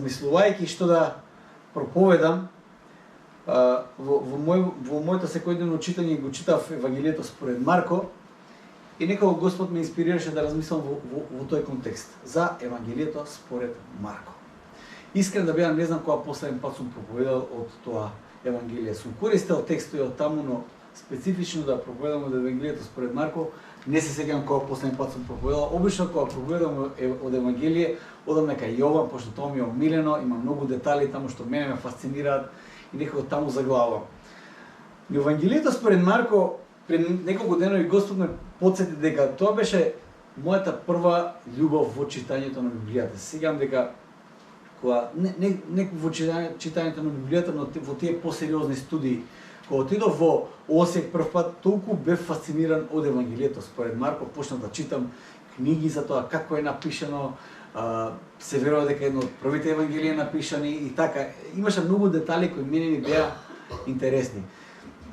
размислувајќи што да проповедам, во моето секојдневно читање го читав Евангелието според Марко и некако Господ ме инспирираше да размислам во тој контекст за Евангелието според Марко. Искрен да бидам, не знам кога последен пат сум проповедал од тоа Евангелие. Сум користел текстови од таму, но специфично да проповедам од Евангелието според Марко, не се сеќавам кога последен пат сум проповедал. Обично кога проповедам од Евангелие, одам нека Јован, пошто тоа ми е омилено, има многу детали таму што мене ме фасцинираат и некако таму заглавам. Но Евангелието според Марко, пред неколку денови Господ ме потсети дека тоа беше мојата прва љубов во читањето на Библијата. Сеќавам дека кога не во читањето на Библијата, но во тие посериозни студии, кога отидов во Осијек прв пат, толку бев фасциниран од Евангелието според Марко, почнав да читам книги за тоа како е напишано, се верува дека едно од првите Евангелија напишани и така. Имаше многу детали кои мене ми беа интересни.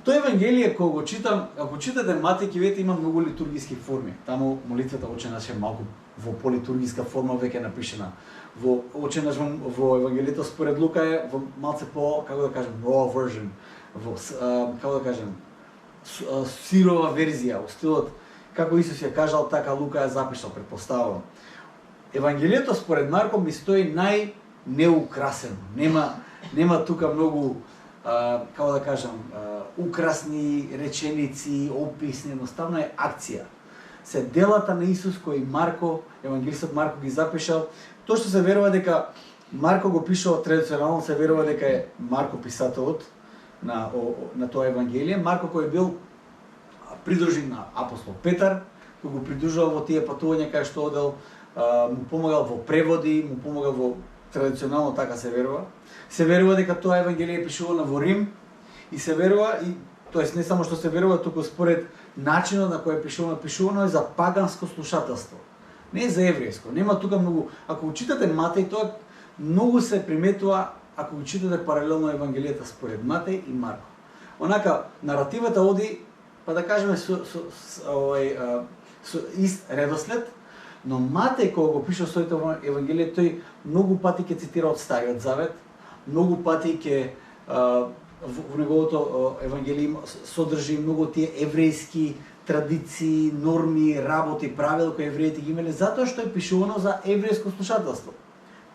Тоа Евангелие кога го читам, ако читате Матеј ќе видите има многу литургиски форми. Таму молитвата Оче наш е малку во политургиска форма веќе напишана. Во Оче наш во Евангелието според Лука е во малце по, како да кажем, raw version, во како да кажем, сирова верзија, во стилот како Исус ја кажал, така Лука ја запишал, претпоставувам. Евангелието според Марко ми стои најнеукрасено. Нема тука многу, како да кажам, украсни реченици, описни, едноставно е акција. Се делата на Исус кои Марко, евангелистот Марко ги запишал. Тоа што се верува дека Марко го пишал, традиционално се верува дека е Марко писателот на тоа Евангелие. Марко кој бил придружник на апостол Петар, кој го придружувал во тие патувања кај што одел, му помагал во преводи, му помагал во традиционално така се верува. Се верува дека тоа Евангелие е пишувано во Рим и се верува, и тоест не само што се верува, туку според начинот на кој е пишувано е за паганско слушателство. Не е за еврејско. Нема тука многу. Ако го читате Матеј, тоа многу се приметува ако го читате паралелно Евангелието според Матеј и Марко. Онака наративата оди, па да кажеме со ист редослед, но Матеј кога го пише своето Евангелие, тој многу пати ќе цитира од Стариот Завет, многу пати ќе во неговото Евангелие содржи многу тие еврејски традиции, норми, работи, правила кои евреите ги имале, затоа што е пишувано за еврејско слушателство.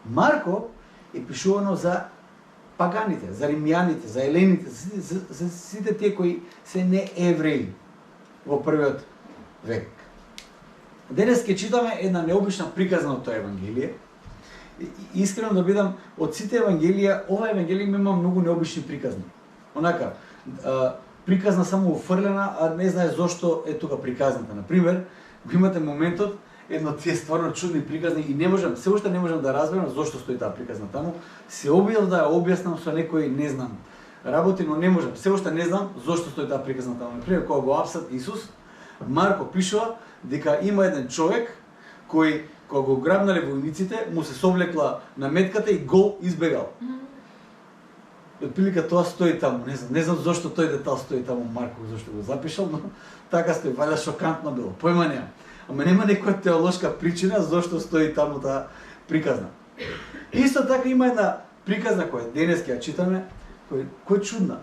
Марко е пишувано за паганите, за римјаните, за елените, за сите тие кои се не евреи во првиот век. Денес ќе читаме една необична приказна од тоа Евангелие. Искрено да бидам, од сите Евангелија, ова Евангелие има многу необични приказни. Онака, приказна само офрлена, а не знае зошто е тука приказната. Например, го имате моментот, едно тие стварно чудни приказни и не можам, се уште не можам да разберам зошто стои таа приказна таму. Се обидов да ја објаснам со некој, не знам, работи, но не можам. Се уште не знам зошто стои таа приказна таму. Например, кога го апсат Исус, Марко пишува дека има еден човек кој кога го грабнале војниците, му се совлекла на метката и гол избегал. И отприлика тоа стои таму, не знам зошто тој детал стои таму Марко, зошто го запишал, но така стои, вајда шокантно било. Појма нема. Ама нема некоја теолошка причина зошто стои таму таа приказна. Исто така има една приказна која денес ќе ја читаме, која е чудна.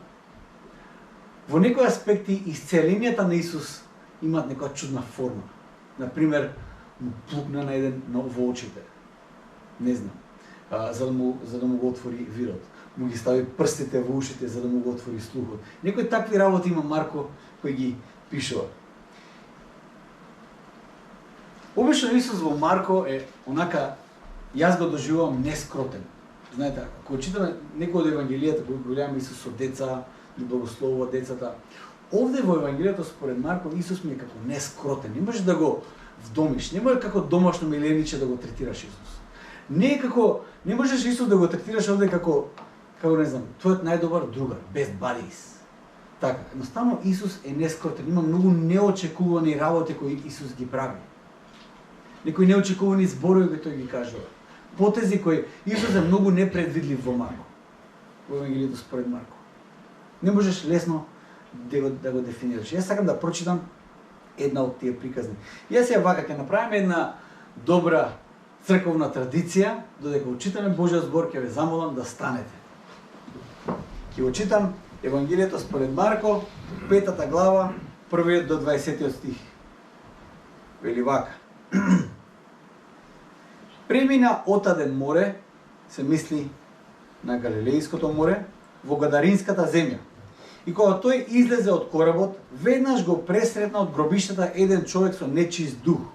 Во некои аспекти исцеленијата на Исус имаат некоја чудна форма. Например, му плукна на еден во очите. Не знам. За да му го отвори видот. Му ги стави прстите во ушите за да му го отвори слухот. Некои такви работи има Марко кој ги пишува. Обично Исус во Марко е онака, јас го доживувам нескротен. Знаете, кога читаме некој од Евангелијата, кој гледаме Исус со деца, и благословува децата, овде во Евангелието според Марко Исус ми е како нескротен. Не можеш да го вдомиш, не може како домашно милениче да го третираш Исус. Не можеш Исус да го третираш овде како не знам, твојот најдобар другар, best buddies. Така, едноставно Исус е нескротен, има многу неочекувани работи кои Исус ги прави. Некои неочекувани зборови кои тој ги кажува. Потези кои Исус е многу непредвидлив во Марко. Во Евангелието според Марко. Не можеш лесно да го дефинираш. Јас сакам да прочитам една од тие приказни. Јас ја вака ќе направиме една добра црковна традиција, додека учитаме Божјиот збор, ќе ве замолам да станете. Ќе го читам Евангелието според Марко, 5 глава, 1 до 20 стих. Вели вака. Премина отаден море, се мисли на Галилејското море, во Гадаринската земја. И кога тој излезе од коработ, веднаш го пресретна од гробиштата еден човек со нечист дух.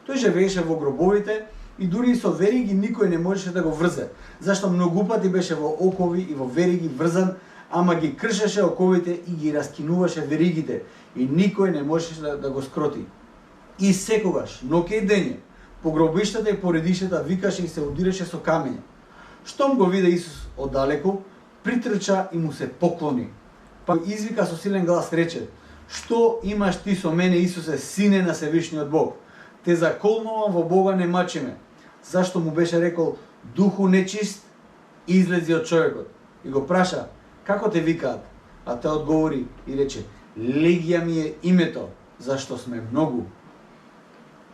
Тој живееше во гробовите и дури и со вериги никој не можеше да го врзе, зашто многу пати беше во окови и во вериги врзан, ама ги кршеше оковите и ги раскинуваше веригите и никој не можеше да го скроти. И секогаш, ноќе и дење, по гробиштата и по редишата викаше и се удираше со камења. Штом го виде Исус оддалеку, притрча и му се поклони. Па извика со силен глас рече: "Што имаш ти со мене, Исусе, сине на Севишниот Бог? Те заколнувам во Бога не мачиме." Зашто му беше рекол: "Духу нечист, излези од човекот." И го праша: "Како те викаат?" А тој одговори и рече: "Легија ми е името, зашто сме многу."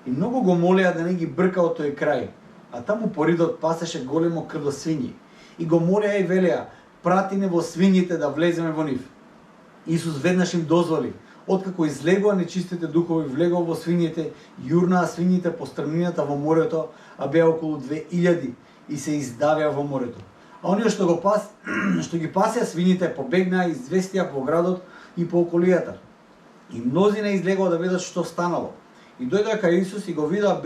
И многу го молеа да не ги брка од тој крај, а таму поридот пасеше големо крдо свињи. И го молеа и велеа: "Прати не во свињите да влеземе во нив." Исус веднаш им дозволи. Откако излегува нечистите духови, влегува во свињите, јурнаа свињите по стрмнината во морето, а беа околу 2000 и се издавија во морето. А оние што ги пасеа свињите побегнаа и известија по градот и по околијата. И мнозина излегува да видат што станало. И дојдоа кај Исус и го видоа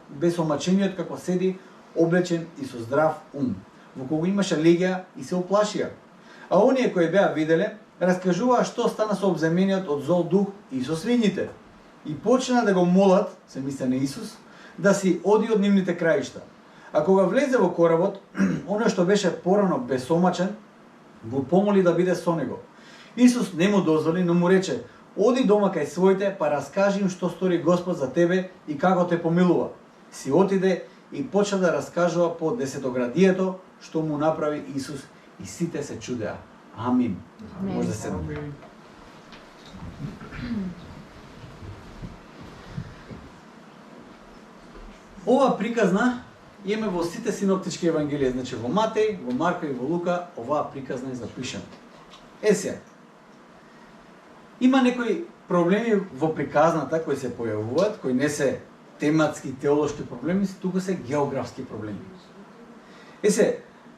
бесомачениот како седи, облечен и со здрав ум, во кого имаше леѓа и се уплашија. А оние кои беа виделе, раскажуваа што стана со обземениот од зол дух и со свињите. И почнаа да го молат, се мисли на Исус, да си оди од нивните краишта. А кога влезе во коработ, оној што беше порано бесомачен, го помоли да биде со него. Исус не му дозволи, но му рече: "Оди дома кај своите, па раскажи им што стори Господ за тебе и како те помилува." Си отиде и почна да раскажува по десетоградието што му направи Исус и сите се чудеа. Амин. Може да се. Ова приказна имаме во сите синоптички евангелија, значи во Матеј, во Марко и во Лука, оваа приказна е запишана. Сега, има некои проблеми во приказната кои се појавуваат, кои не се тематски, теолошки проблеми, туку се географски проблеми.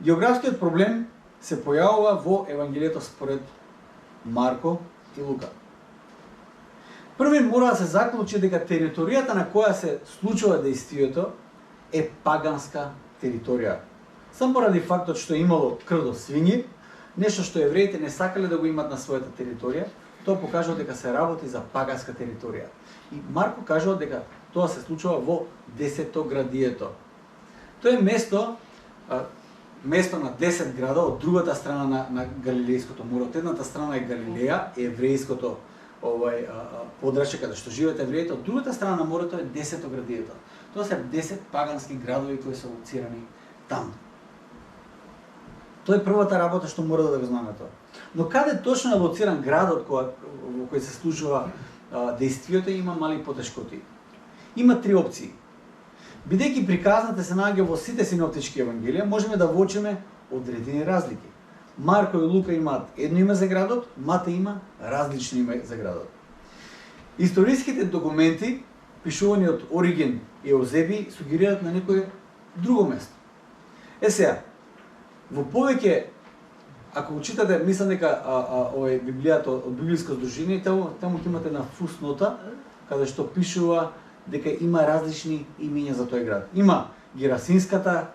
Географскиот проблем се појавува во Евангелието според Марко и Лука. Први мора да се заклучи дека територијата на која се случува дејствието е паганска територија. Само поради фактот што имало крдо свињи, нешто што евреите не сакале да го имат на својата територија, тоа покажува дека се работи за паганска територија. И Марко кажува дека тоа се случува во Десетоградието. Тоа е место на 10 града од другата страна на Галилејското море. Од едната страна е Галилеја, еврејското подрачје каде што живеат евреите, од другата страна на морето е Десетоградието. Тоа се 10 пагански градови кои се лоцирани таму. Тоа е првата работа што мора да го знаеме тоа. Но каде точно е лоциран градот во кој се случува дејствието, има мали потешкоти. Има три опции. Бидејќи приказната се наоѓа во сите синоптички евангелија, можеме да воочиме одредени разлики. Марко и Лука имаат едно име за градот, Матеј има различно име за градот. Историските документи, пишувани од Ориген и Еузебиј, сугерираат на некое друго место. Сега, во повеќе, ако го читате, мислам дека Библијата од Библиско здружение, таму ќе имате на фуснота, каде што пишува дека има различни имиња за тој град. Има Герасинската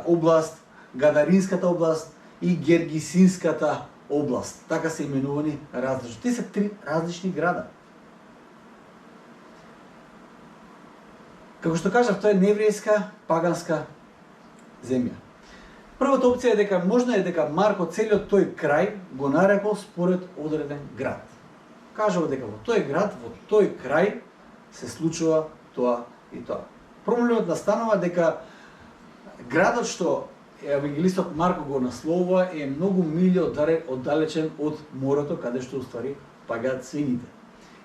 област, Гадаринската област и Гергисинската област. Така се именувани различно. Те се три различни града. Како што кажав, тоа е неврејска, паганска земја. Првата опција е дека можна е дека Марко целиот тој крај го нарекол според одреден град. Кажува дека во тој град, во тој крај се случува тоа и тоа. Проблемот настанува дека градот што евангелистот Марко го насловува е многу милји оддалечен од морето, каде што уствари пагаат свињите.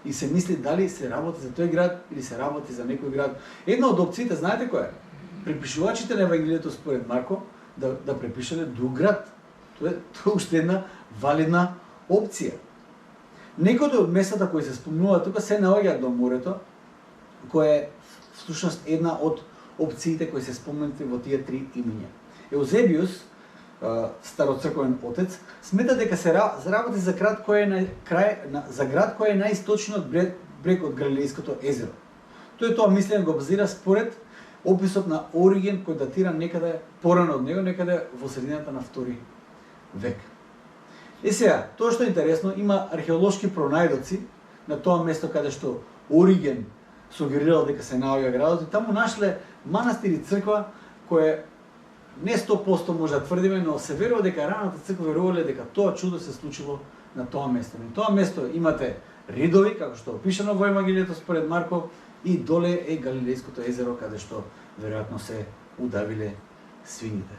И се мисли дали се работи за тој град или се работи за некој град. Една од опциите, знаете која е? препишувачите на Евангелието според Марко да препишале друг град. Тоа е уште една валидна опција. Некои од местата кои се спомнуваат тука се наоѓаат до морето, која е всушност една од опциите кои се спомнати во тие три имиња. Еузебиус, староцрковен отец, смета дека се работи за град кој е наисточниот брег од Галилејското езеро. Тој тоа мислење го базира според описот на Ориген кој датира некаде порано од него, некаде во средината на 2 век. Сега, тоа што е интересно, има археолошки пронајдоци на тоа место каде што Ориген сугерирал дека се наоѓа градот и таму нашле манастир и црква која не 100% може да тврдиме, но се верува дека раната црква верувале дека тоа чудо се случило на тоа место. На тоа место имате ридови, како што е опишано во Евангелието според Марко, и доле е Галилејското езеро каде што веројатно се удавиле свините.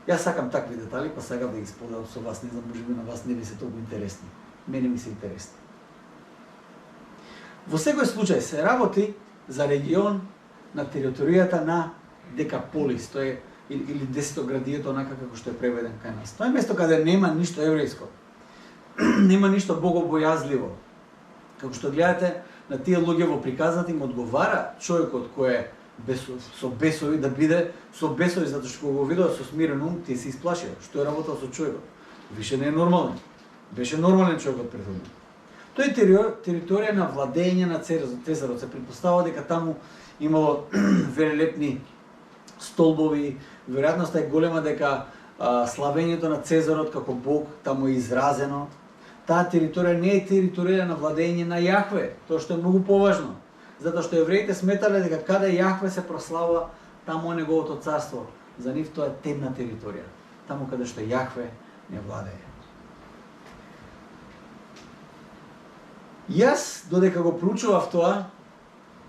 Јас сакам такви детали, па сакам да ги споделам со вас, не знам, можеби на вас не ви се толку интересни. Мене ми се интересни. Во секој случај се работи за регион на територијата на Декаполис, тоа е или Десетоградието, онака како што е преведен кај нас. Тоа е место каде нема ништо еврејско. Нема ништо богобојазливо. Како што гледате, на тие луѓе во приказната им одговара човекот кој е со бесови да биде со бесови, затоа што го видел со смирен ум, тие се исплашија. Што е работел со човекот? Више не е нормален. Беше нормален човекот претходно. Тој е територија на владење на Цезарот. Се претпоставува дека таму имало велелепни столбови, веројатноста е голема дека славењето на Цезарот како бог таму е изразено. Таа територија не е територија на владење на Јахве, тоа што е многу поважно. Затоа што евреите сметале дека каде Јахве се прославува, таму е неговото царство. За нив тоа е темна територија, таму каде што Јахве не владее. Јас, додека го проучував тоа,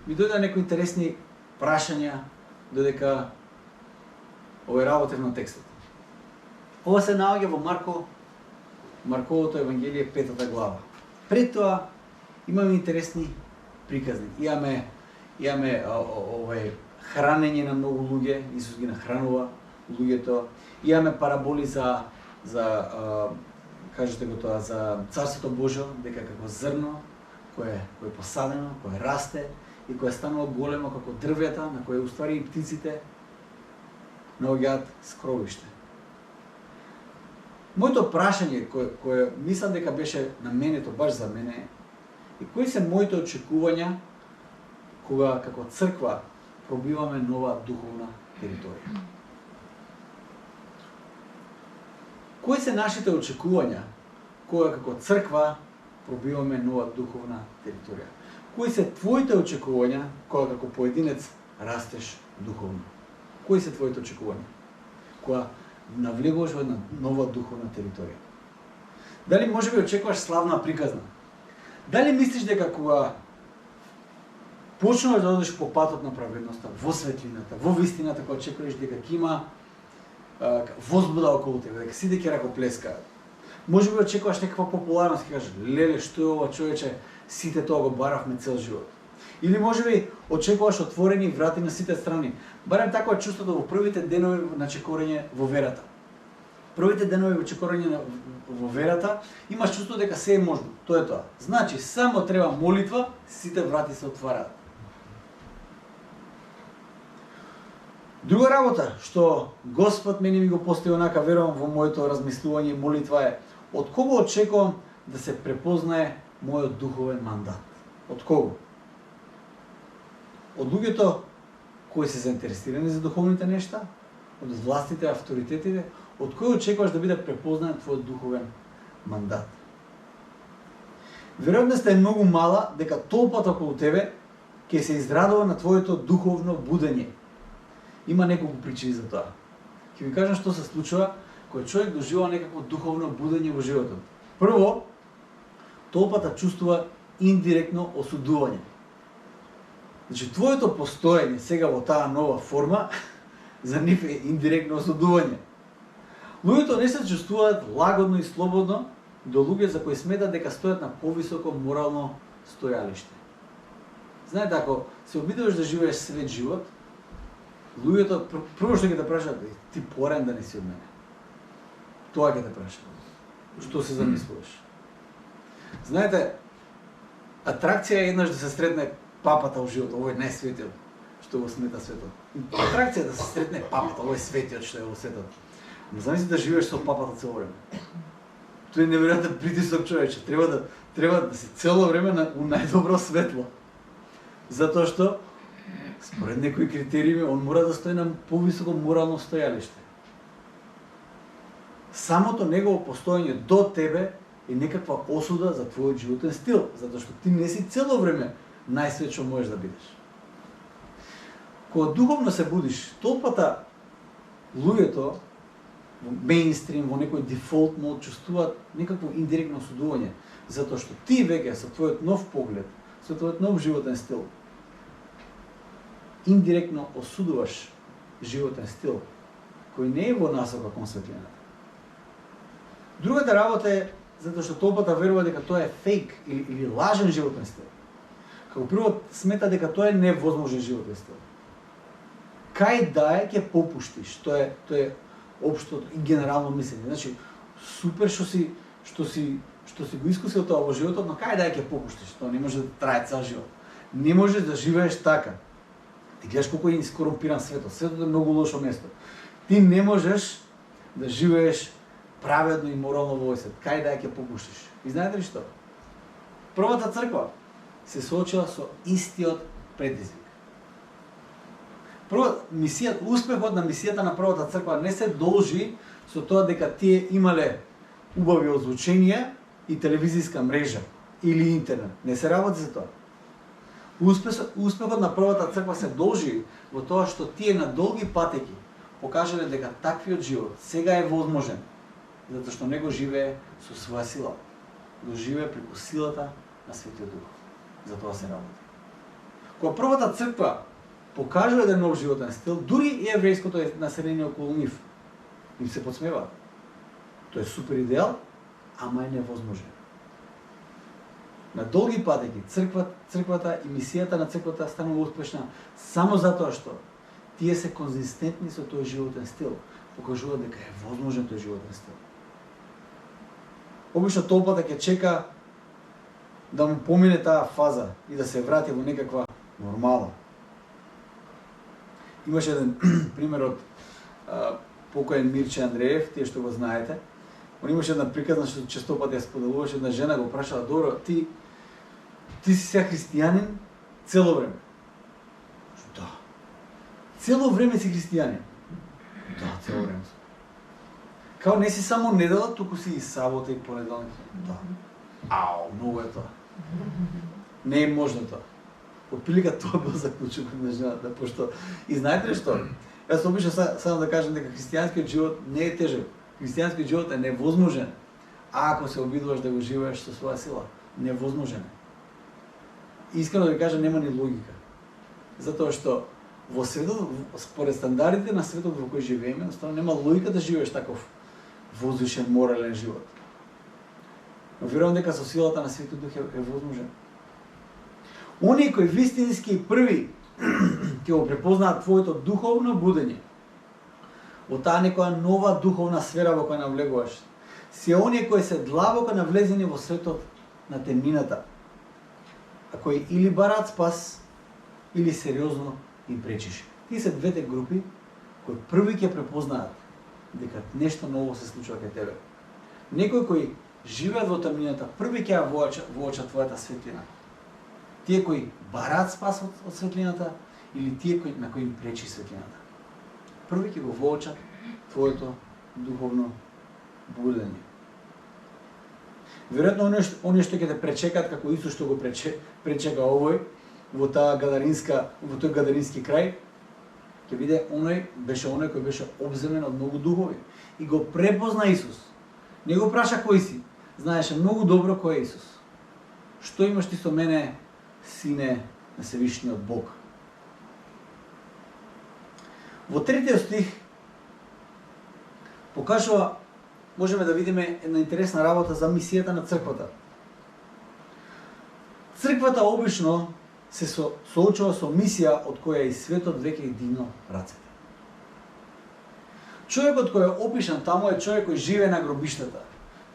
ми дојде некои интересни прашања додека работев на текстот. Ова се наоѓа во Марковото Евангелие 5-та глава. Пред тоа имаме интересни приказни. Имаме хранење на многу луѓе, Исус ги нахранува луѓето. Имаме параболи за кажете го тоа, за Царството Божјо, дека како зрно кое е посадено, кое расте и кое станува големо како дрвјата, на кое уствари и птиците наоѓаат скровиште. Моето прашање кое мислам дека беше наменето баш за мене и кои се моите очекувања кога како црква пробиваме нова духовна територија. Кои се нашите очекувања кога како црква пробиваме нова духовна територија? Кои се твоите очекувања кога како поединец растеш духовно? Кои се твоите очекувања кога навлегуваш во една нова духовна територија? Дали можеби очекуваш славна приказна? Дали мислиш дека кога почнуваш да одиш по патот на праведноста, во светлината, во вистината, кога очекуваш дека ќе има возбуда околу тебе, дека сите ќе ракоплескаат, можеби очекуваш некаква популарност, ќе кажеш, леле, што е ова човече, сите тоа го баравме цел живот. Или можеби очекуваш отворени врати на сите страни. Барем такво е чувството во првите денови на чекорење во верата. Првите денови во чекорење во верата имаш чувство дека се е можно. Тоа е тоа. Значи, само треба молитва, сите врати се отвараат. Друга работа, што Господ мене ми го постави онака, верувам во моето размислување и молитва е, од кого очекувам да се препознае мојот духовен мандат? Од кого? Од луѓето кои се заинтересирани за духовните нешта, од властите, авторитетите, од кој очекуваш да биде препознаен твојот духовен мандат? Веројатноста е многу мала дека толпата околу тебе ќе се израдува на твоето духовно будење. Има неколку причини за тоа. Ќе ви кажам што се случува кога човек доживува некакво духовно будење во животот. Прво, толпата чувствува индиректно осудување. Значи, твоето постоење сега во таа нова форма за нив е индиректно осудување. Луѓето не се чувствуваат лагодно и слободно до луѓе за кои сметат дека стојат на повисоко морално стојалиште. Знаете, ако се обидуваш да живееш свет живот, Луѓето прво што ќе те прашаат, ти порен да не си од мене. Тоа ќе те прашаат. Што се замислуваш? Знаете, атракција е еднаш да се сретне папата во животот, овој најсветиот што го смета светот. Атракција е да се сретне папата, овој светиот што е во светот. Но замисли да живееш со папата цело време. Тоа е неверојатен притисок, човече. Треба да си цело време у најдобро светло. Затоа што според некои критериуми он мора да стои на повисоко морално стојалиште. Самото негово постоење до тебе е некаква осуда за твојот животен стил, затоа што ти не си цело време најсвет што можеш да бидеш. Кога духовно се будиш, толпата луѓето во мејнстрим, во некој дефолт мод чувствуваат некакво индиректно осудување, затоа што ти веќе со твојот нов поглед, со твојот нов животен стил, индиректно осудуваш животен стил кој не е во насока кон светлината. Другата работа е затоа што толпата верува дека тоа е фейк или лажен животен стил. Како прво смета дека тоа е невозможен животен стил. Кај да е ќе попуштиш, тоа е општото и генерално мислење. Значи, супер што си го искусил тоа во животот, но кај да е ќе попуштиш, тоа не може да трае цел живот. Не можеш да живееш така. Ти гледаш колку е искорумпиран светот. Светот е многу лошо место. Ти не можеш да живееш праведно и морално во овој свет. Кај да е ќе попуштиш. И знаете ли што? Првата црква се соочила со истиот предизвик. Успехот на мисијата на првата црква не се должи со тоа дека тие имале убави озвученија и телевизиска мрежа или интернет. Не се работи за тоа. Успехот на првата црква се должи во тоа што тие на долги патеки покажале дека таквиот живот сега е возможен, затоа што него живее со своја сила. Го живее преку силата на Светиот Дух. За тоа се работи. Кога првата црква покажува еден нов животен стил, дури и еврејското население околу нив им се подсмеваат. Тоа е супер идеал, ама е невозможен. На долги патеки црквата и мисијата на црквата станува успешна само затоа што тие се конзистентни со тој животен стил, покажуваат дека е возможен тој животен стил. Обично толпата ќе чека да му помине таа фаза и да се врати во некаква нормала. Имаше еден пример од покоен Мирче Андреев, тие што го знаете. Он имаше една приказна што често пати ја споделуваше, една жена го прашала: "Добро, ти си сега христијанин цело време?" Да. Цело време си христијанин? Да, цело време сум. Као не си само недела, туку си и сабота и понеделник? Да. Ау, многу е тоа. Не е можно тоа. Отприлика тоа бил заклучок на жената, пошто и знаете ли што? Јас обичам само да кажам дека христијанскиот живот не е тежок. Христијанскиот живот е невозможен ако се обидуваш да го живееш со своја сила. Невозможен е. Искрено да ви кажам, нема ни логика. Затоа што во светот, според стандардите на светот во кој живееме, едноставно нема логика да живееш таков возвишен морален живот. Но верувам дека со силата на Светиот Дух е возможен. Оние кои вистински први ќе го препознаат твоето духовно будење во таа некоја нова духовна сфера во која навлегуваш, се оние кои се длабоко навлезени во светот на темнината, а кои или бараат спас, или сериозно им пречиш. Тие се двете групи кои први ќе препознаат дека нешто ново се случува кај тебе. Некои кои живеат во темнината, први ќе ја воочат твојата светлина. Тие кои бараат спас од светлината или тие на кои им пречи светлината. Први ќе го воочат твоето духовно будење. Веројатно оние што ќе те пречекат како Исус што го пречека овој во тој гадарински крај, ќе биде беше оној кој беше обземен од многу духови и го препозна Исус. Не го праша кој си, знаеше многу добро кој е Исус. Што имаш ти со мене, сине на Севишниот Бог? Во третиот стих покажува, можеме да видиме една интересна работа за мисијата на црквата. Црквата обично се соочува со мисија од која и светот веќе ги дигнал рацете. Човекот кој е опишан таму е човек кој живее на гробиштата.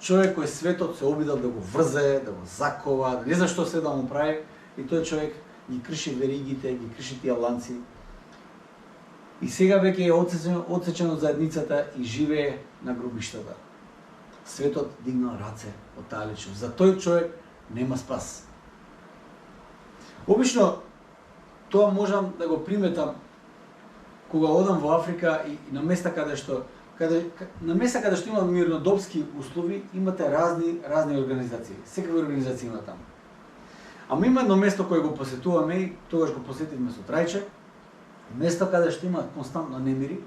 Човек кој светот се обидал да го врзе, да го закова, не знам што се да му прави, и тој човек ги крши веригите, ги крши тие ланци. И сега веќе е отсечен од заедницата и живее на гробиштата. Светот дигнал раце од таа личност. За тој човек нема спас. Обично тоа можам да го приметам кога одам во Африка и на места каде што има мирнодопски услови, имате разни организации. Секакви организации има таму. Ама има едно место кое го посетуваме и тогаш го посетивме со Трајче, место каде што има константно немири,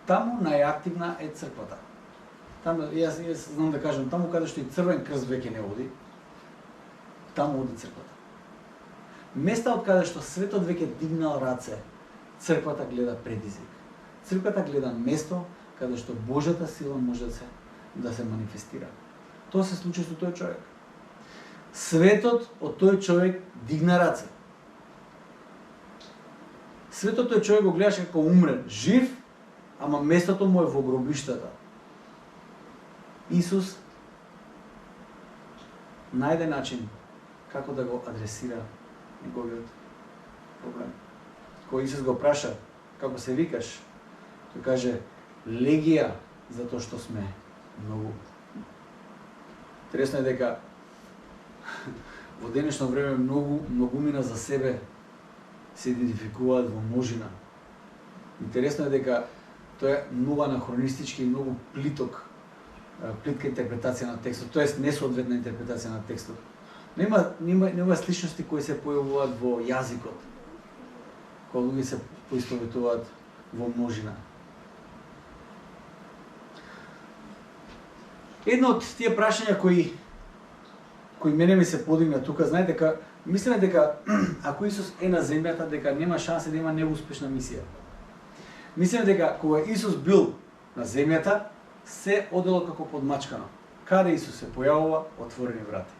таму најактивна е црквата. Таму јас знам да кажам, таму каде што и Црвен крст веќе не оди, таму оди црквата. Места од каде што светот веќе дигнал раце, црквата гледа предизвик. Црквата гледа место каде што Божјата сила може да се манифестира. Тоа се случи со тој човек. Светот од тој човек дигна раце. Светот тој човек го гледаше како умрен, жив, ама местото му е во гробиштата. Исус најде начин како да го адресира неговиот проблем. Кој Исус го праша, како се викаш, тој каже, легија, затоа што сме многу. Интересно е дека во денешно време многумина за себе се идентификуваат во множина. Интересно е дека тоа е многу анахронистички и многу плитка интерпретација на текстот, тоест несоодветна интерпретација на текстот. Нема сличности кои се појавуваат во јазикот, кога луѓе се поистоветуваат во множина. Едно од тие прашања кои мене ми се подигна тука, знаете дека мислиме дека ако Исус е на земјата, дека нема шанси да има неуспешна мисија. Мислиме дека кога Исус бил на земјата, се одело како подмачкано. Каде Исус се појавува, отворени врати.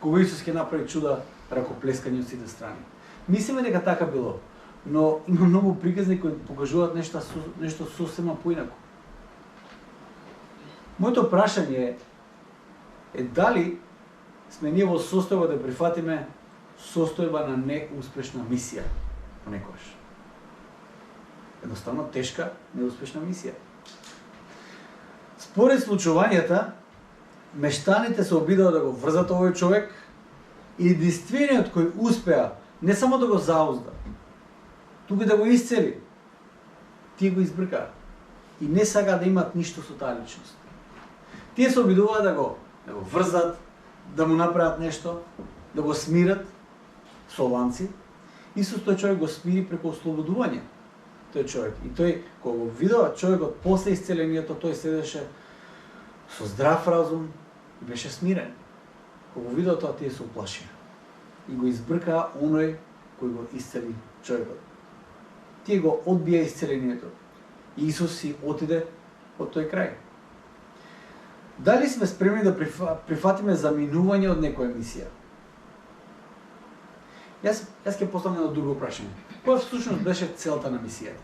Кога Исус ќе направи чуда, ракоплескање од сите страни. Мислиме дека така било, но има многу приказни кои покажуваат нешто сосема поинаку. Моето прашање е дали сме ние во состојба да прифатиме состојба на неуспешна мисија понекогаш. Едноставно тешка, неуспешна мисија. Според случувањата, мештаните се обидаа да го врзат овој човек и единствениот кој успеа не само да го заузда, туку да го исцели, тие го избркаа и не сака да имат ништо со таа личност. Тие се обидуваа да го врзат, да му направат нешто, да го смират со ланци. Исус тој човек го смири преку ослободување. Тој човек. И тој, кога го видува човекот после исцелението, тој седеше со здрав разум и беше смирен. Кога го видува тоа, тие се уплашија. И го избркаа оној кој го исцели човекот. Тие го одбија исцелението. И Исус си отиде од тој крај. Дали сме спремни да прифатиме заминување од некоја мисија? Јас ќе поставам едно друго прашање. Која всушност беше целта на мисијата?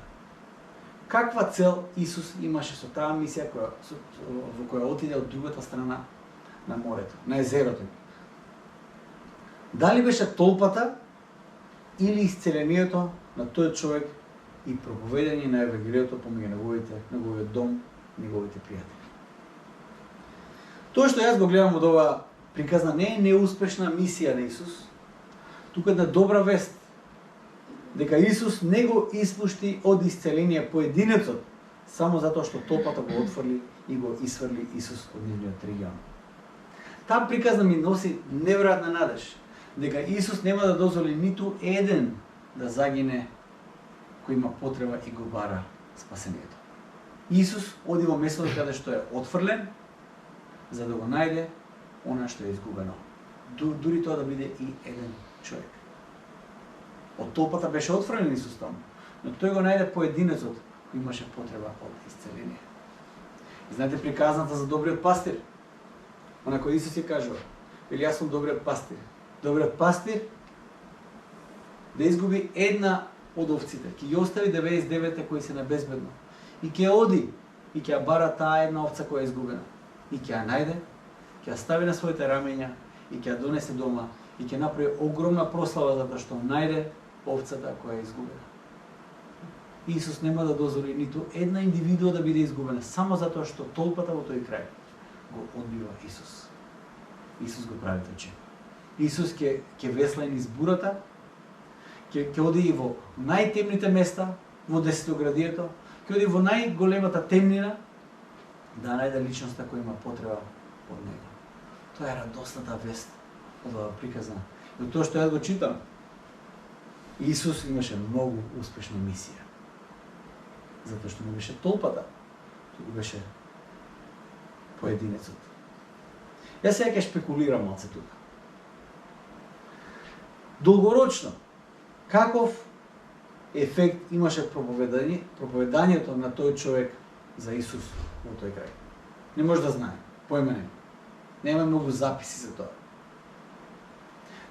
Каква цел Исус имаше со таа мисија во која отиде од другата страна на морето, на езерото? Дали беше толпата или исцелението на тој човек и проповедање на евангелието помеѓу неговиот дом, неговите пријатели? Тоа што јас го гледам од оваа приказна не е неуспешна мисија на Исус, тука е добра вест, дека Исус не го испушти од исцеление поединецот, само затоа што толпата го отфрли и го исфрли Исус од нивниот регион. Таа приказна ми носи неверојатна надеж, дека Исус нема да дозволи ниту еден да загине кој има потреба и го бара спасението. Исус оди во местото каде што е отфрлен, за да го најде она што е изгубено. Дури тоа да биде и еден човек. Од толпата беше отфрлен Исус таму, но тој го најде поединецот кој имаше потреба од исцеление. И знаете приказната за добриот пастир? Она кој Исус ја кажува, вели јас сум добриот пастир. Добриот пастир да изгуби една од овците, ќе ги остави 99 кои се на безбедно и ќе оди и ќе ја бара таа една овца која е изгубена. И ќе ја најде, ќе ја стави на своите рамења и ќе ја донесе дома и ќе направи огромна прослава затоа што најде овцата која е изгубена. Исус нема да дозволи ниту една индивидуа да биде изгубена само затоа што толпата во тој крај го одбива Исус. Исус го прави тој чин. Исус ќе весла низ бурата, ќе оди и во најтемните места во десетоградието, ќе оди во најголемата темнина да најде личноста која има потреба од него. Тоа е радосната вест од оваа приказна. И од тоа што јас го читам, Исус имаше многу успешна мисија. Затоа што не беше толпата, туку беше поединецот. Јас сега ќе шпекулирам малце тука. Долгорочно, каков ефект имаше проповедањето на тој човек за Исус во тој крај? Не може да знае, поима нема. Нема многу записи за тоа.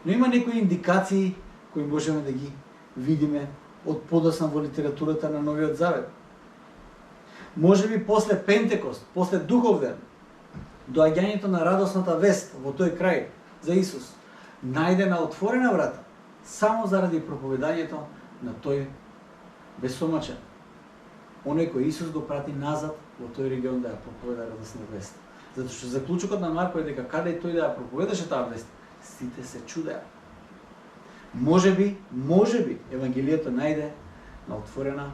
Но има некои индикации кои можеме да ги видиме од подосна во литературата на Новиот Завет. Може би после Пентекост, после Духовден, доаѓањето на радосната вест во тој крај за Исус најде на отворена врата само заради проповедањето на тој безсомачен. Оној кој Исус го прати назад во тој регион да ја проповеда радосна вест. Затоа што заклучокот на Марко е дека каде тој да ја проповедаше таа вест, сите се чудеа. Може би Евангелието најде на отворена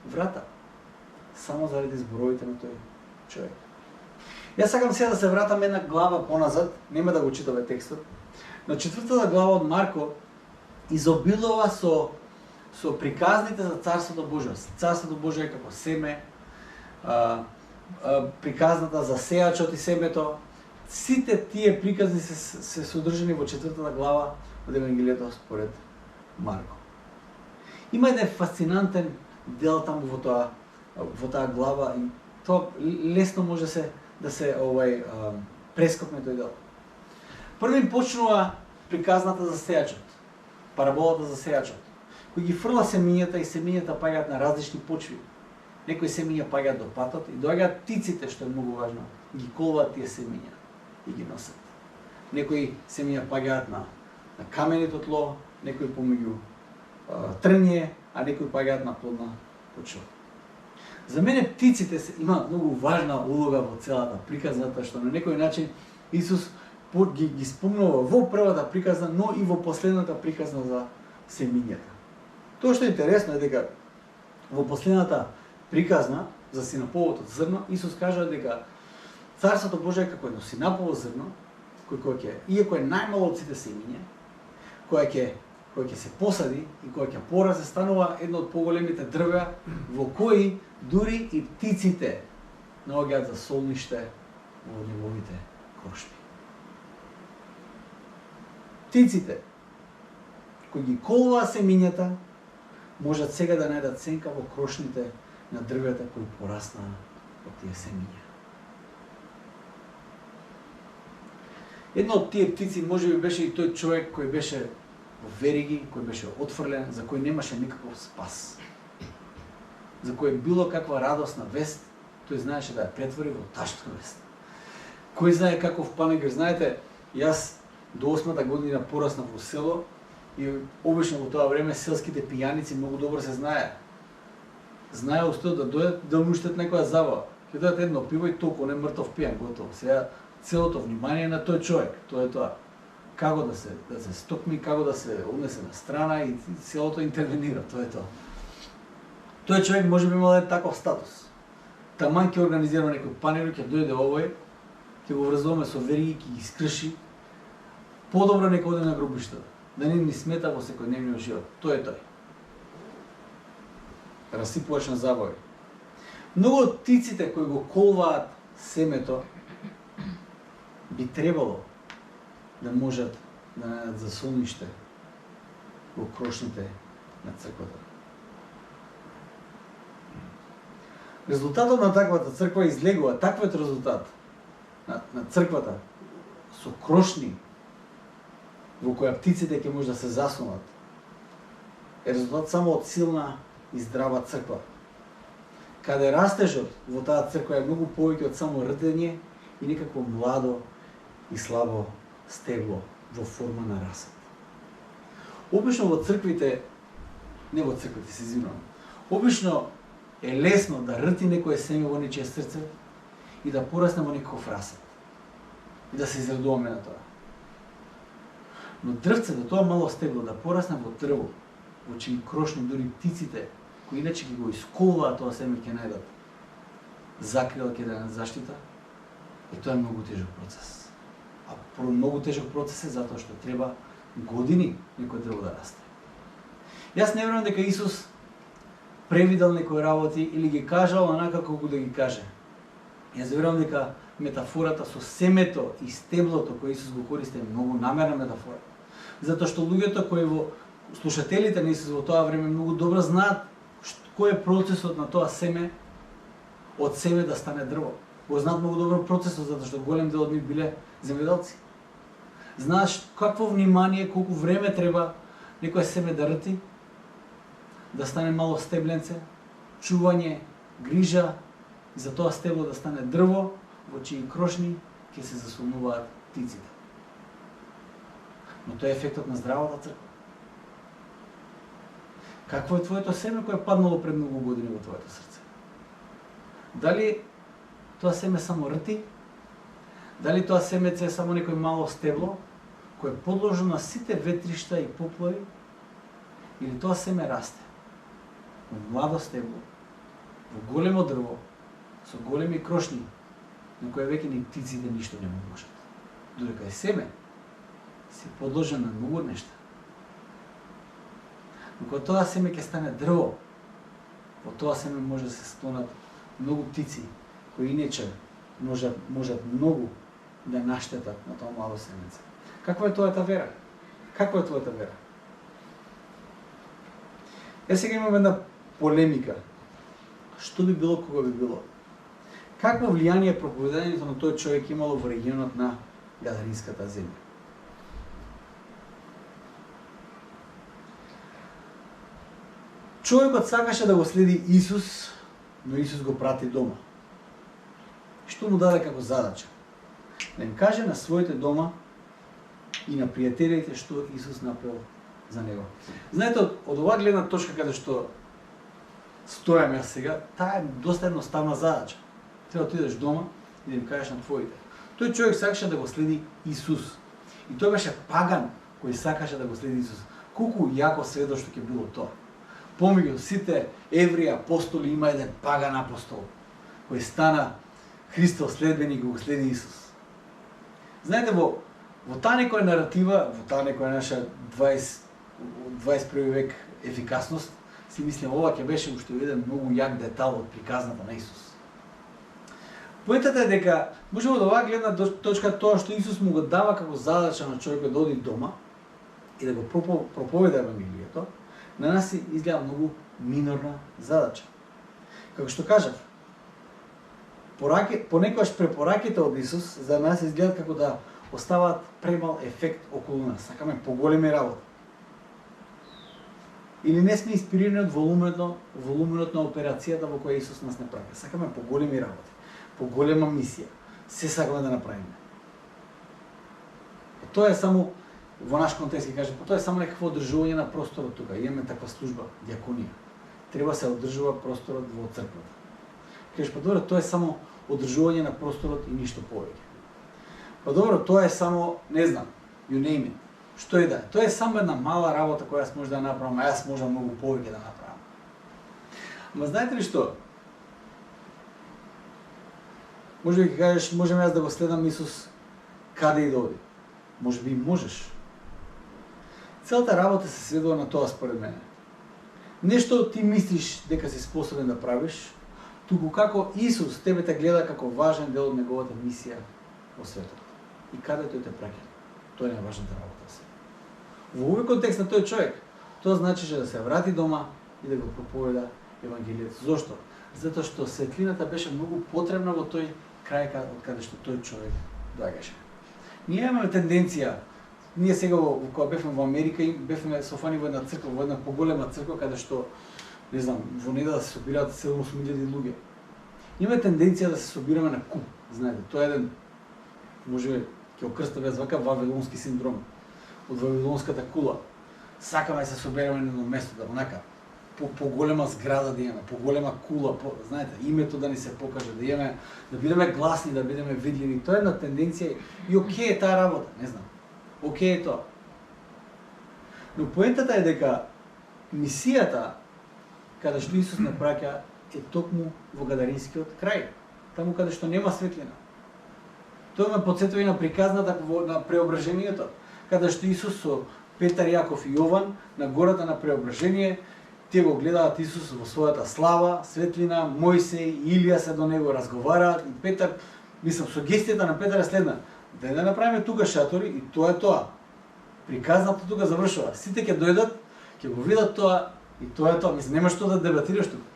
врата само заради зборовите на тој човек. Јас сакам сега да се вратам една глава поназад, нема да го читаме текстот. На 4-та глава од Марко изобилува со приказните за Царството Божие. Царството Божие е како семе, приказната за сејачот и семето. Сите тие приказни се содржани во 4-та глава од Евангелието според Марко. Има еден фасцинантен дел таму во таа глава и тоа лесно може да се прескокне тој дел. Првим почнува приказната за сејачот, параболата за сејачот, кој ги фрла семињата и семињата паѓаат на различни почви. Некои семиња паѓаат до патот и доаѓаат птиците, што е многу важно, ги колваат тие семиња и ги носат. Некои семиња паѓаат на каменито тло, некои помеѓу трње, а некои паѓаат на плодна почва. За мене птиците имаат многу важна улога во целата приказна, затоа што на некој начин Исус ги спомнува во првата приказна, но и во последната приказна за семињата. Тоа што е интересно е дека во последната приказна за синаповото зрно, Исус кажа дека Царството Божие е како едно синапово зрно, кој ќе, иако е најмало од сите семиња, кој ќе се посади и кој ќе порасте, станува едно од поголемите дрвја во кои дури и птиците наоѓаат за солниште во неговите крошби. Птиците кои ги колваа семињата можат сега да најдат сенка во крошните на дрвјата кои пораснаа од тие семиња. Едно од тие птици можеби беше и тој човек кој беше во вериги, кој беше отфрлен, за кој немаше никаков спас. За кој било каква радосна вест, тој знаеше да ја претвори во тажка вест. Кој знае каков панегир, знаете, јас до 8-та година пораснав во село и обично во тоа време селските пијаници многу добро се знае. Знае устото да дојдат да уништат некоја забава. Ќе дадат едно пиво и толку, не мртов пијан, готово. Сега целото внимание на тој човек, тоа е тоа. Како да се стокми, како да се однесе на страна и селото интервенира, тоа е тоа. Тој човек може би имал таков статус. Таман ќе организира некој панел, ќе дојде овој, ќе го врзуваме со вериги, ќе ги скрши. Подобро нека оде на гробиштата, да не ни смета во секојдневниот живот. Тој е тој. Расипуваш на забави. Многу од птиците кои го колваат семето би требало да можат да најдат засолниште во крошните на црквата. Резултатот на таквата црква излегува, таквиот резултат на црквата со крошни во која птиците ќе може да се заснуват, е резултат само од силна и здрава црква. каде растежот во таа црква е многу повеќе од само рдење и некакво младо и слабо стебло во форма на расет. Обично во црквите, не во црквите, се извинувам, обично е лесно да рти некое семе во нечие срце и да порасне во некој расет. И да се израдуваме на тоа. Но дрвцето, тоа мало стебло, да порасне во дрво, во чии крошни дури птиците, кои иначе ги го исколуваат тоа семе, ќе најдат закрила, ќе да заштита, и тоа е многу тежок процес. А многу тежок процес е затоа што треба години некој дрво да расте. Јас не верувам дека Исус превидел некои работи или ги кажал онака колку да ги каже. Јас верувам дека метафората со семето и стеблото кој Исус го користи е многу намерна метафора. Затоа што луѓето кои слушателите на Исус во тоа време многу добро знаат кој е процесот на тоа семе од семе да стане дрво. Го знаат многу добро процесот затоа што голем дел од нив биле земјоделци. Знаеш какво внимание, колку време треба некој семе да рти, да стане мало стебленце, чување, грижа за тоа стебло да стане дрво во чии крошни ќе се заслонуваат птиците. Но тоа е ефектот на здравата црква. Какво е твоето семе кое е паднало пред многу години во твоето срце? Дали тоа семе само рти? Дали тоа семеце е само некој мало стебло кое е подложено на сите ветришта и поплави? Или тоа семе расте во младо стебло, во големо дрво, со големи крошни, на кои веќе ни птиците ништо не можат. Додека е семе, се подложено на многу нешта. Но кога тоа семе ќе стане дрво, во тоа семе може да се склонат многу птици, кои иначе можат многу да наштетат на тоа мало семеце. Каква е твојата вера? Каква е твојата вера? Сега имаме една полемика. Што би било кога би било? Какво влијание проповедањето на тој човек имало во регионот на Гадаринската земја? Човекот сакаше да го следи Исус, но Исус го прати дома. Што му даде како задача? Да им каже на своите дома и на пријателите што Исус направил за него. Знаете, од оваа гледна точка каде што стојам јас сега, таа е доста едноставна задача. Треба да отидеш дома и да им кажеш на твоите. Тој човек сакаше да го следи Исус. И тој беше паган кој сакаше да го следи Исус. Колку јако сведоштво ќе било тоа. Помеѓу сите евреи апостоли има еден паган апостол кој стана Христов следбеник и го следи Исус. Знаете, во таа некоја наратива, во таа некоја наша 21 век ефикасност, си мислам, ова ќе беше уште еден многу јак детал од приказната на Исус. Поентата е дека можеме од оваа гледна точка тоа што Исус му го дава како задача на човекот да оди дома и да го проповеда Евангелието, на нас изгледа многу минорна задача. Како што кажав, понекогаш препораките од Исус за нас изгледат како да оставаат премал ефект околу нас. Сакаме поголеми работи. Или не сме инспирирани од волуменот на операцијата во која Исус нас не прави. Сакаме поголеми работи, поголема мисија. Се сакаме да направиме. Тоа е само во наш контекст ќе кажем, тоа е само некакво одржување на просторот тука. Имаме таква служба, диаконија. Треба се одржува просторот во црквата. Кажеш, па добро, тоа е само одржување на просторот и ништо повеќе. Па добро, тоа е само, не знам, you name it. Што е да е? Тоа е само една мала работа која јас може да направам, а јас можам многу повеќе да направам. Ама знаете ли што? Може би ќе кажеш, можем јас да го следам Исус каде и да оди. Може би можеш. Целата работа се сведува на тоа според мене. Нешто ти мислиш дека си способен да правиш, туку како Исус тебе те гледа како важен дел од неговата мисија во светот. И каде тој те праќа. Тоа е најважната работа. Во овој контекст на тој човек, тоа значеше да се врати дома и да го проповеда Евангелието. Зошто? Затоа што светлината беше многу потребна во тој крај од каде што тој човек доаѓаше. Ние имаме тенденција, ние сега кога бевме во Америка, бевме софани во една црква, во една поголема црква, каде што не знам, во недела да се собираат 7-8 луѓе. Има тенденција да се собираме на куп, знаете, тоа е еден, може ќе окрстаме вака вавилонски синдром, од вавилонската кула. Сакаме да се собереме на едно место, да онака, по-голема зграда да имаме, по-голема кула, знаете, името да ни се покаже, да имаме, да бидеме гласни, да бидеме видливи. Тоа е една тенденција и окей е таа работа, не знам. Окей е тоа. Но поентата е дека мисијата каде што Исус не праќа е токму во Гадаринскиот крај, таму каде што нема светлина. Тоа ме потсетува и на приказната на преображението, каде што Исус со Петар, Јаков и Јован на гората на преображение, тие го гледаат Исус во својата слава, светлина, Мојсей, Илија се до него разговараат и Петар, мислам, сугестијата на Петар е следна: да направиме тука шатори и тоа е тоа. Приказната тука завршува. Сите ќе дојдат, ќе го видат тоа и тоа е тоа. Мислам, нема што да дебатираш тука.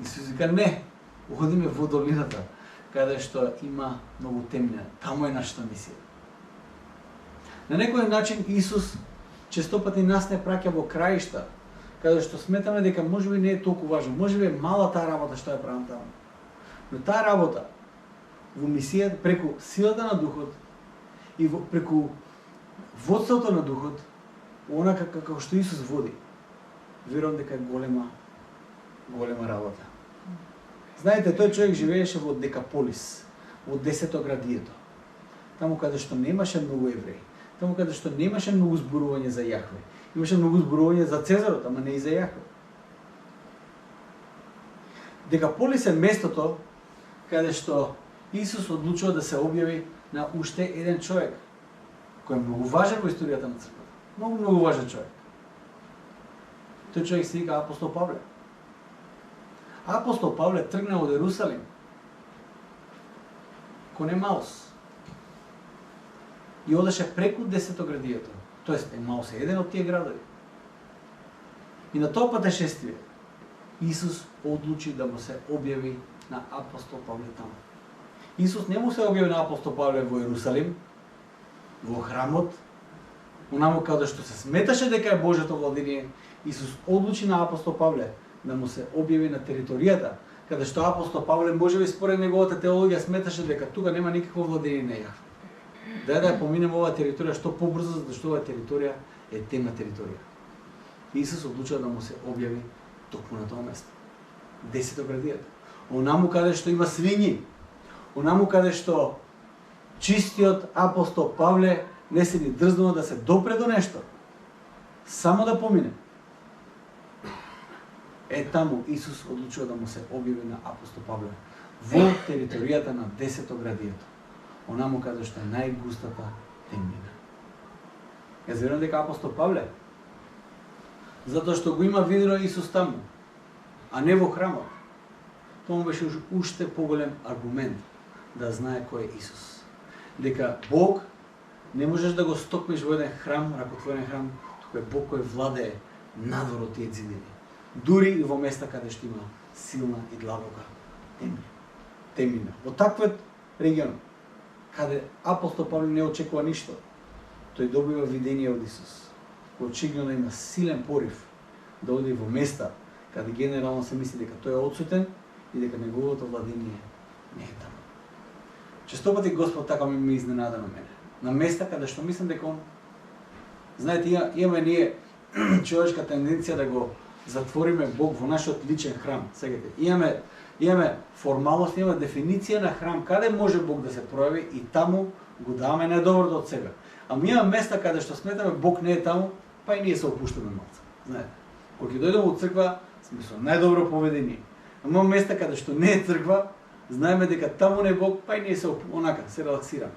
Исус вика: не, одиме во долината, каде што има многу темнина. Таму е нашата мисија. На некој начин Исус честопати нас не праќа во краишта, каде што сметаме дека можеби не е толку важно, можеби е мала таа работа што ја правам таму. Но таа работа во мисијата преку силата на Духот и преку водството на Духот, онака како што Исус води, верувам дека е голема работа. Знаете, тој човек живееше во Декаполис, во 10-то градието. Таму каде што немаше многу евреи, таму каде што немаше многу зборување за Јахве. Имаше многу зборување за Цезарот, ама не и за Јахве. Декаполис е местото каде што Исус одлучува да се објави на уште еден човек, кој е многу важен во историјата на црквата. Многу важен човек. Тој човек се вика апостол Павле. Апостол Павле тргна од Ерусалим кон Емаус и одеше преку 10-то градието. Тоест Емаус е еден од тие градови. И на тоа патешествие Исус одлучи да му се објави на апостол Павле таму. Исус не му се објави на апостол Павле во Ерусалим, во храмот, онаму каде што се сметаше дека е Божјото владение. Исус одлучи на апостол Павле да му се објави на територијата, каде што апостол Павле можеби според неговата теологија сметаше дека тука нема никакво владение на Јахве. Да ја поминеме оваа територија што побрзо, зашто оваа територија е темна територија. Исус одлучува да му се објави токму на тоа место. 10-то градието. Онаму каде што има свињи, онаму каде што чистиот апостол Павле не се ни дрзнува да се допре до нешто, само да помине. Е таму Исус одлучува да му се објави на апостол Павле во територијата на 10-то градието, онаму каде што е најгустата темнина. Јас верувам дека апостол Павле, затоа што го има видено Исус таму, а не во храмот, тоа му беше уште поголем аргумент да знае кој е Исус. Дека Бог не можеш да го стокмиш во еден храм, ракотворен храм, туку е Бог кој владее надвор од тие ѕидини. Дури и во места каде што има силна и длабока темнина. Во таквиот регион, каде апостол Павле не очекува ништо, тој добива видение од Исус. Очигледно има силен порив да оди во места каде генерално се мисли дека тој е отсутен и дека неговото владение не е таму. Честопати Господ така ме изненада на мене. На места каде што мислам дека он... Знаете, имаме ние човечка тенденција да го затвориме Бог во нашиот личен храм. Сегате, имаме формалност, имаме дефиниција на храм, каде може Бог да се пројави и таму го даваме најдоброто од себе. Ама имаме места каде што сметаме Бог не е таму, па и ние се опуштаме малце. Знаете, кога ќе дојдеме во црква, сме со најдобро поведение. Ама места каде што не е црква, знаеме дека таму не е Бог, па и ние се онака се релаксираме.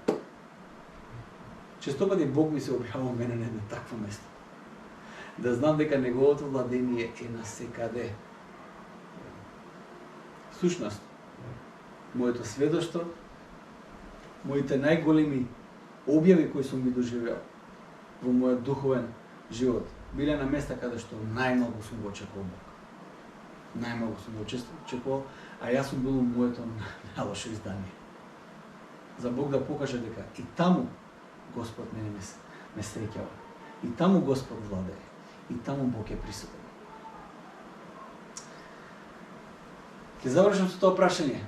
Често пати Бог ми се објавува мене на едно такво место. Да знам дека неговото владение е на секаде. Сушност, моето сведоштво, моите најголеми објави кои сум ги доживеал во мојот духовен живот, биле на места каде што најмногу сум го очекувал Бог. Најмногу сум го очекувал, а јас сум бил во моето најлошо издание. За Бог да покаже дека и таму Господ мене ме среќава. И таму Господ владее. И таму Бог е присутен. Ќе завршам со тоа прашање.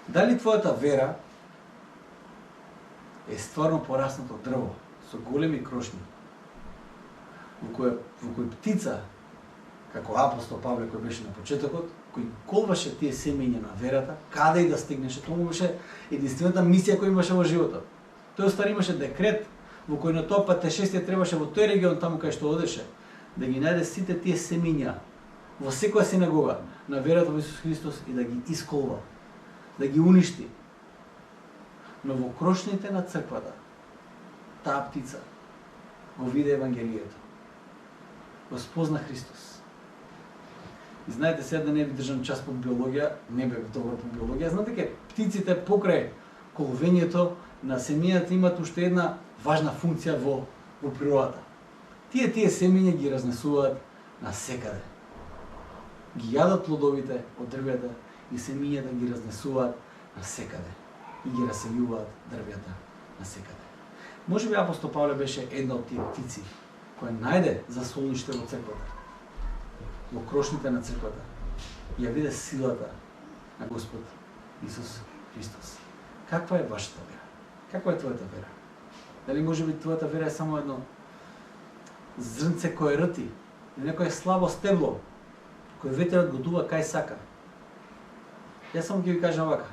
Дали твојата вера е стварно пораснато дрво со големи крошни, во кој птица, како апостол Павле кој беше на почетокот, кој колваше тие семења на верата, каде и да стигнеше, тоа беше единствената мисија која имаше во животот. Тој стари имаше декрет во кој на тоа патешествие требаше во тој регион таму кај што одеше да ги најде сите тие семења во секоја синагога на верата во Исус Христос и да ги исколва, да ги уништи. Но во крошните на црквата таа птица го виде Евангелието, го спозна Христос. И знаете, сега да не ви држам час по биологија, не бев добар по биологија, знаете ке птиците покрај коловењето на семењата имат уште една важна функција во природата. Тие семења ги разнесуваат на секаде. Ги јадат плодовите од дрвјата и семењата ги разнесуваат на секаде. И ги раселјуваат дрвјата на секаде. Може би апостол Павле беше една од тие птици која најде засолниште во црквата, во крошните на црквата, и ја виде силата на Господ Исус Христос. Каква е вашата вера? Каква е твојата вера? Дали може би твојата вера е само едно зрнце кое рти, или некое слабо стебло, кој ветерот го дува кај сака? Јас само ќе ви кажам вака: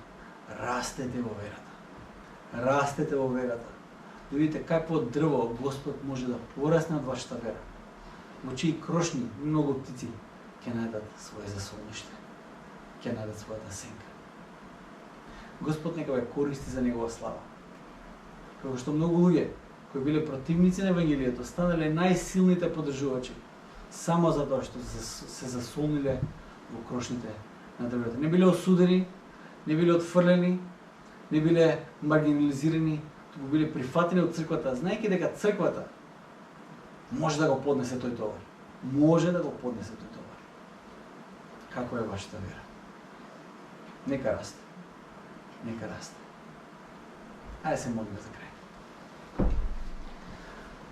растете во верата. Растете во верата. Да видите какво дрво Господ може да порасне од вашата вера, во чии крошни многу птици ќе најдат свое засолниште, ќе најдат својата сенка. Господ нека ве користи за негова слава. Како што многу луѓе кои биле противници на Евангелието станале најсилните поддржувачи само затоа што се засолниле во крошните на дрвето. Не биле осудени, не биле отфрлени, не биле маргинализирани, туку биле прифатени од црквата, знаејќи дека црквата може да го поднесе тој товар. Може да го поднесе тој товар. Како е вашата вера? Нека расте. Нека расте. Ајде се молиме за крај.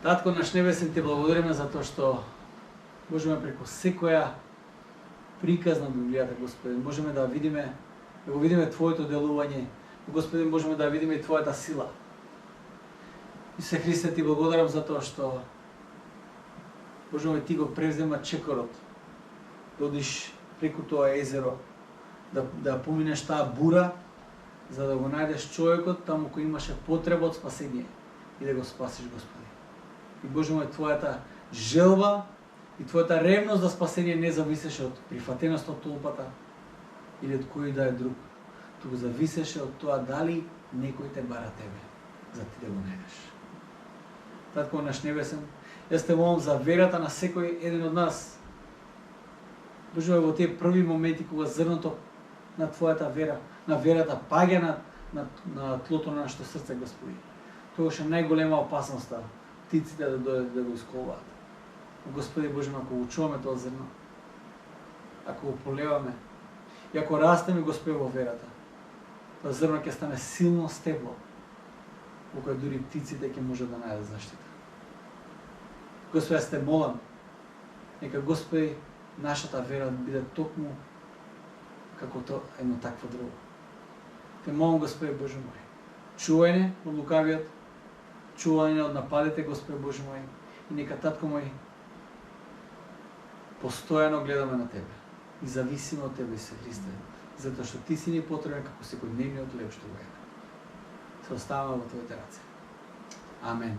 Татко наш небесен, ти благодариме за тоа што можеме преку секоја приказ на Библијата, Господи, можеме да видиме, да го видиме Твоето делување, Господи, можеме да видиме и Твојата сила. Исусе Христе, ти благодарам за тоа што можеме ти го превзема чекорот, да одиш преку тоа езеро, да поминеш таа бура, за да го најдеш човекот таму кој имаше потреба од спасение и да го спасиш, Господи. И Боже мој, Твојата желба и Твојата ревност за спасение не зависеше од прифатеност од толпата или од кој да е друг, туку зависеше од тоа дали некој те бара тебе, за ти да го најдеш. Татко наш небесен, јас те молам за верата на секој еден од нас. Боже мој, во тие први моменти кога зрното на Твојата вера, на верата паѓа на тлото на нашето срце, Господи. Тогаш е најголема опасноста птиците да дојдат да го исколваат. Господи Боже, ако го чуваме тоа зрно, ако го полеваме и ако растеме, Господи, во верата, тоа зрно ќе стане силно стебло, во кој дури птиците ќе можат да најдат заштита. Господи, јас те молам, нека, Господи, нашата вера биде токму како тоа едно такво дрво. Те молам, Господи Боже мој, чување од лукавиот, чување од нападите, Господи Боже мој, и нека, Татко мој, постојано гледаме на Тебе и зависиме од Тебе, Исусе Христе, затоа што Ти си ни потребен како секојдневниот леб што го е. Се оставаме во Твоите раце. Амен.